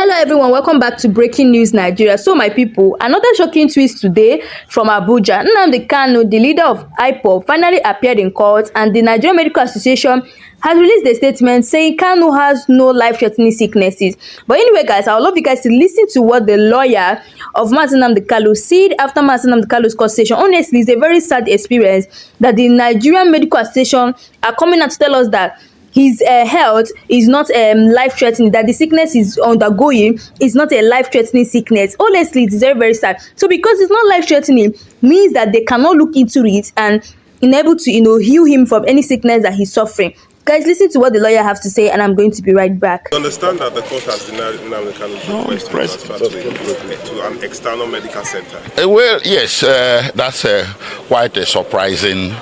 Hello everyone, welcome back to Breaking News Nigeria. So my people, another shocking twist today from Abuja. Nnamdi Kanu, the leader of IPOB, finally appeared in court, and the Nigerian Medical Association has released a statement saying Kanu has no life-threatening sicknesses. But anyway guys, I would love you guys to listen to what the lawyer of Nnamdi Kanu said after Nnamdi Kanu's court session. Honestly, it's a very sad experience that the Nigerian Medical Association are coming out to tell us that his health is not life-threatening, that the sickness is undergoing is not a life-threatening sickness. Honestly, it's very, very sad. So because it's not life-threatening means that they cannot look into it and enable to, heal him from any sickness that he's suffering. Guys, listen to what the lawyer has to say, and I'm going to be right back. I understand that the court has denied Nnamdi Kanu's request to transfer to an external medical center. Well, yes, that's quite a surprising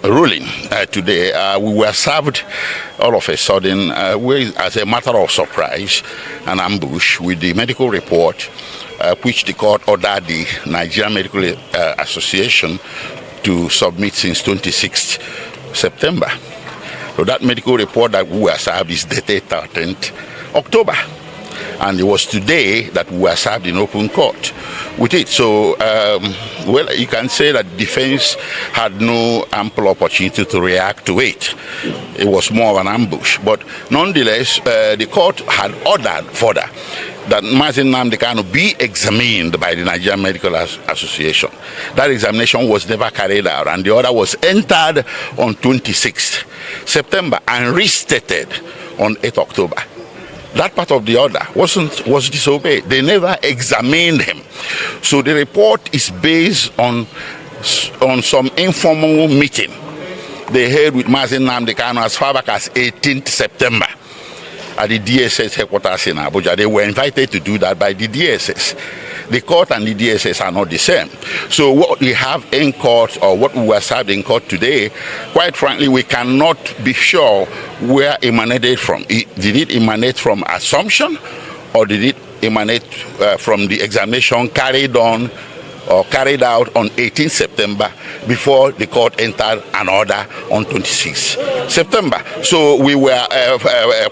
ruling today. We were served all of a sudden, as a matter of surprise, an ambush with the medical report, which the court ordered the Nigerian Medical Association to submit since 26th September. So that medical report that we were served is dated 13th October. And it was today that we were served in open court with it. So, well, you can say that defense had no ample opportunity to react to it. It was more of an ambush. But nonetheless, the court had ordered further that Nnamdi Kanu be examined by the Nigerian Medical Association. That examination was never carried out, and the order was entered on 26th September and restated on 8th October. That part of the order was disobeyed. They never examined him. So the report is based on some informal meeting they held with Nnamdi Kanu as far back as 18th September. At the DSS headquarters in Abuja. They were invited to do that by the DSS. The court and the DSS are not the same. So what we have in court, or what we were served in court today, quite frankly, we cannot be sure where it emanated from. Did it emanate from assumption, or did it emanate from the examination carried out on 18th September before the court entered an order on 26th September. So we were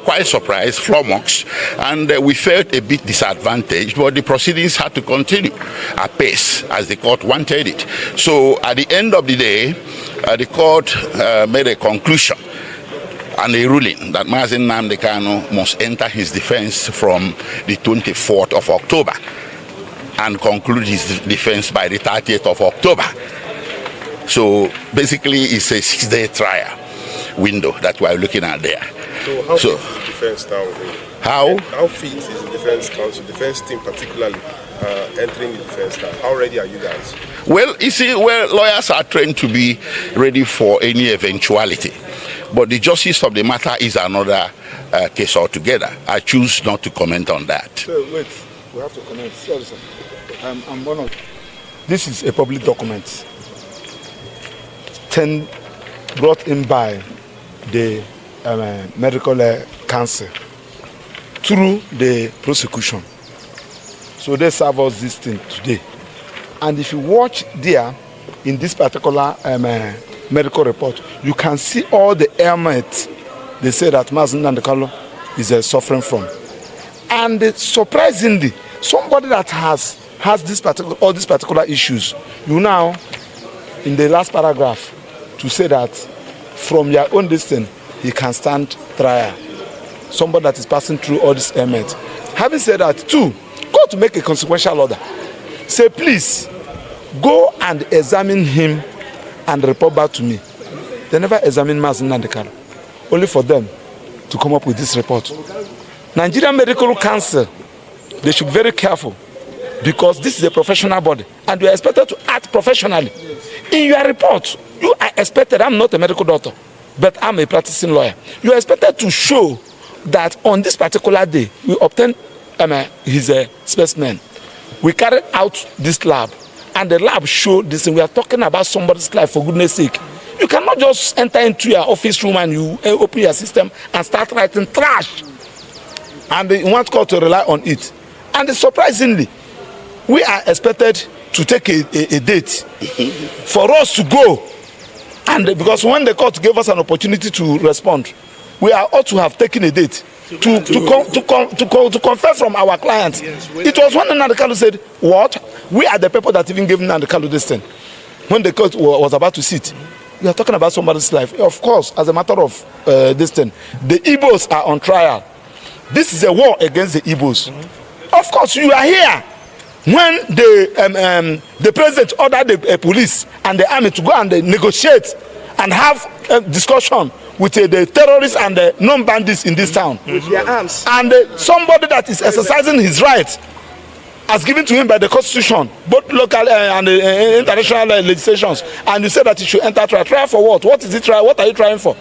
quite surprised, flummoxed, and we felt a bit disadvantaged, but the proceedings had to continue apace as the court wanted it. So at the end of the day, the court made a conclusion and a ruling that Nnamdi Kanu must enter his defense from the 24th of October and conclude his defense by the 30th of October. So basically, it's a 6-day trial window that we're looking at there. So how fit is the defense now? How fit is the defense counsel, defense team particularly, entering the defense now? How ready are you guys? Well, you see, lawyers are trained to be ready for any eventuality. But the justice of the matter is another case altogether. I choose not to comment on that. So, wait. We have to comment. Sorry, sir. I'm one of. This is a public document brought in by the medical council through the prosecution. So they serve us this thing today. And if you watch there in this particular medical report, you can see all the ailments they say that Nnamdi Kanu is suffering from. And surprisingly, somebody that has all these particular issues, you now, in the last paragraph, to say that from your own distance, he can stand trial. Somebody that is passing through all these ailments. Having said that, too, go to make a consequential order. Say, please, go and examine him and report back to me. They never examine Nnamdi Kanu. Only for them to come up with this report. Nigerian Medical Council, they should be very careful, because this is a professional body and you are expected to act professionally. In your report, you are expected, I'm not a medical doctor, but I'm a practicing lawyer. You are expected to show that on this particular day, we obtained his specimen. We carried out this lab, and the lab showed this, and we are talking about somebody's life, for goodness sake. You cannot just enter into your office room and you open your system and start writing trash. And you want court to rely on it. And surprisingly, we are expected to take a date for us to go. And because when the court gave us an opportunity to respond, we are ought to have taken a date. to confess from our clients. Yes, it was when Nnamdi Kanu said, "What? We are the people that even gave Nnamdi Kanu this thing." When the court was about to sit, we are talking about somebody's life. Of course, as a matter of this thing, the Igbos are on trial. This is a war against the Igbos. Of course, you are here when the president ordered the police and the army to go and negotiate and have a discussion with the terrorists and the non-bandits in this town. With their arms. And somebody that is exercising his rights as given to him by the constitution, both local and international legislations, and you say that he should enter trial. Trial for what? What is it trial? What are you trying for?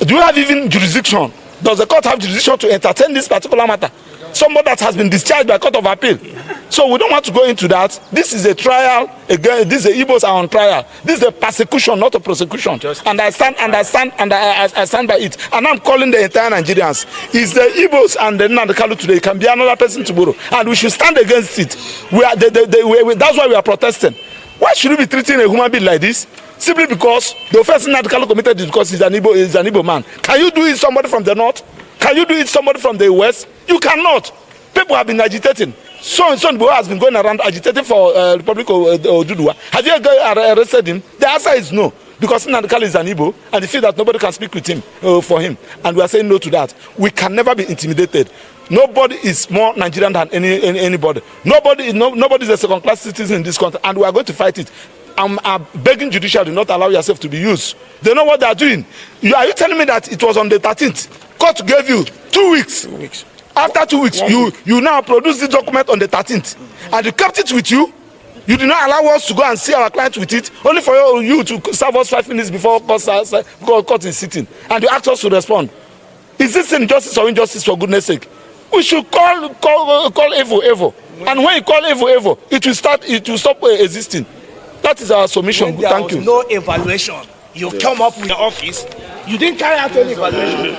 Do you have even jurisdiction? Does the court have jurisdiction to entertain this particular matter? Somebody that has been discharged by court of appeal. So we don't want to go into that. This is a trial. Again, these Igbos are on trial. This is a persecution, not a prosecution. And I stand by it. And I'm calling the entire Nigerians. It's the Igbos and the Nnamdi Kanu today. It can be another person tomorrow. And we should stand against it. That's why we are protesting. Why should we be treating a human being like this? Simply because the offense Nnamdi Kanu committed is because he's an Igbo man. Can you do it somebody from the north? Can you do it somebody from the west? You cannot. People have been agitating. So-and-so has been going around agitating for Republic of Oduduwa. Have you arrested him? The answer is no. Because Nnamdi Kanu is an Igbo and they feel that nobody can speak with him, for him. And we are saying no to that. We can never be intimidated. Nobody is more Nigerian than anybody. Nobody is a second-class citizen in this country, and we are going to fight it. I'm begging judiciary not allow yourself to be used. They know what they are doing. Are you telling me that it was on the 13th? Court gave you 2 weeks. 2 weeks. After 2 weeks, you now produce the document on the 13th, and you kept it with you. You did not allow us to go and see our client with it, only for you to serve us 5 minutes before court is sitting, and you ask us to respond. Is this injustice or injustice, for goodness sake? We should call Evo. And when you call Evo, it will stop existing. That is our submission. Thank you. No evaluation. You come up with the office. You didn't carry out any evaluation.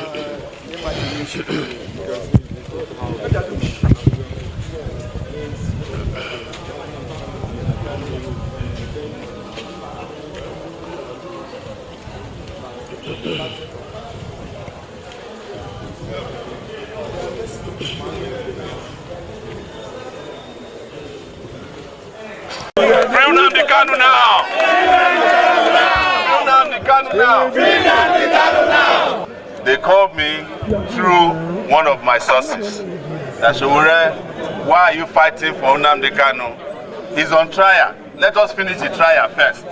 Nnamdi Kanu now! Nnamdi Kanu now! They called me through one of my sources. Showore, why are you fighting for Nnamdi Kanu? He's on trial. Let us finish the trial first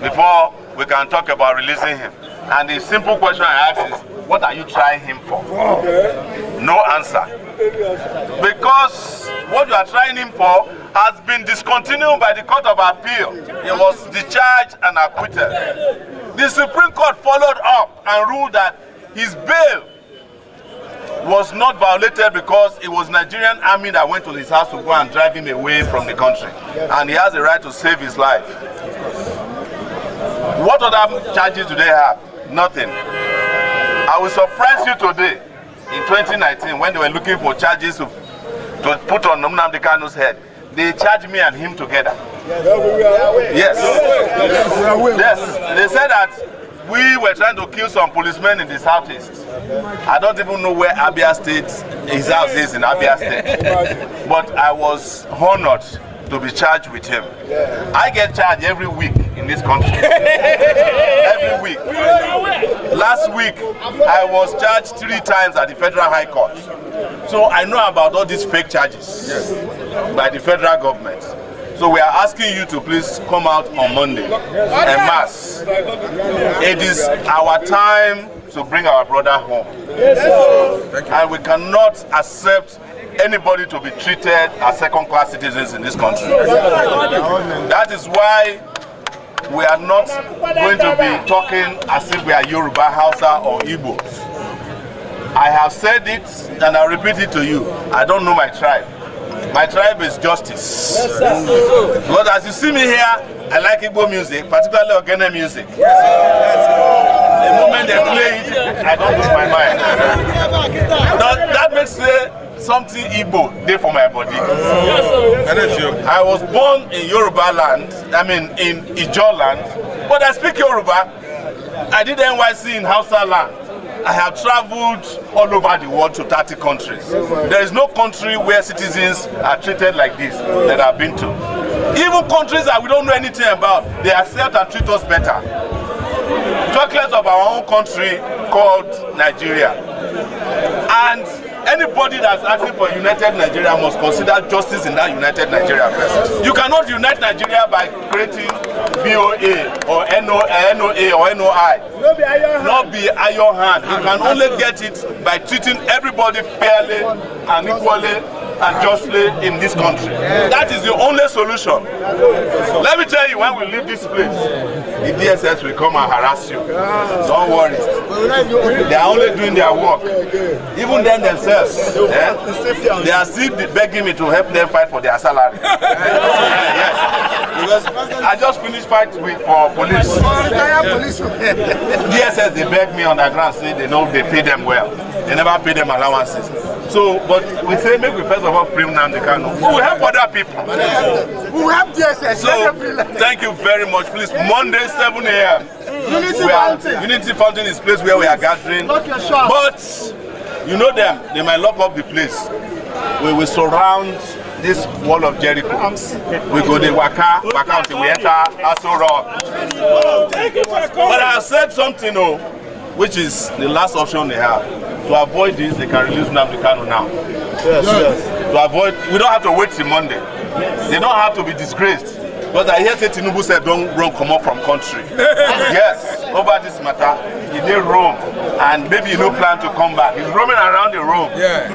before we can talk about releasing him. And the simple question I ask is, what are you trying him for? No answer. Because what you are trying him for has been discontinued by the Court of Appeal. He was discharged and acquitted. The Supreme Court followed up and ruled that his bail was not violated because it was Nigerian army that went to his house to go and drive him away from the country. And he has the right to save his life. What other charges do they have? Nothing. I will surprise you today, in 2019, when they were looking for charges to put on Nnamdi Kanu's head. They charged me and him together. Yes. Yes. They said that we were trying to kill some policemen in the southeast. I don't even know where Abia State, his house is in Abia State. But I was honored to be charged with him. I get charged every week in this country. Every week. Last week, I was charged 3 times at the Federal High Court. So I know about all these fake charges by the federal government. So we are asking you to please come out on Monday en masse. It is our time to bring our brother home. And we cannot accept anybody to be treated as second-class citizens in this country. That is why we are not going to be talking as if we are Yoruba, Hausa, or Igbo. I have said it and I'll repeat it to you. I don't know my tribe. My tribe is justice. Because as you see me here, I like Igbo music, particularly Ogene music. The moment they play it, I don't lose my mind. That makes something Igbo there for my body. I was born in Yoruba land, in Ijaw land, but I speak Yoruba. I did NYC in Hausa land. I have traveled all over the world to 30 countries. There is no country where citizens are treated like this that I've been to. Even countries that we don't know anything about, they accept and treat us better. Chocolates of our own country called Nigeria. And anybody that's asking for united Nigeria must consider justice in that united Nigeria first. You cannot unite Nigeria by creating BOA or NOA or NOI. Not be iron hand. You can only get it by treating everybody fairly and equally and justly in this country. That is the only solution. Let me tell you, when we leave this place, the DSS will come and harass you. Don't worry. They are only doing their work. Even them themselves, they are still begging me to help them fight for their salary. Yes. Because I just finished fight for police. DSS, they beg me on the ground, say they know they pay them well. They never pay them allowances. So, but we say make we first of all free Nnamdi Kanu. We will help other people. We will help DSS. So, thank you very much. Please, Monday 7 a.m. Unity Fountain is the place where we are gathering. But you know them, they might lock up the place. We will surround this wall of Jericho. We go the waka until we enter Aso Rock. But I have said something, which is the last option they have. To avoid this, they can release Nnamdi Kanu now. Yes. To avoid, we don't have to wait till Monday. They don't have to be disgraced. Because I hear say Tinubu said don't come up from country. Yes, over this matter, he did roam, and maybe he no plan to come back. He's roaming around the room. Yeah.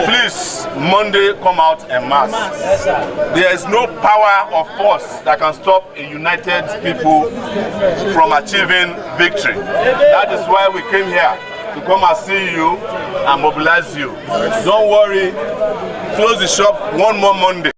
Please, Monday, come out en masse. There is no power or force that can stop a united people from achieving victory. That is why we came here, to come and see you and mobilize you. Don't worry, close the shop one more Monday.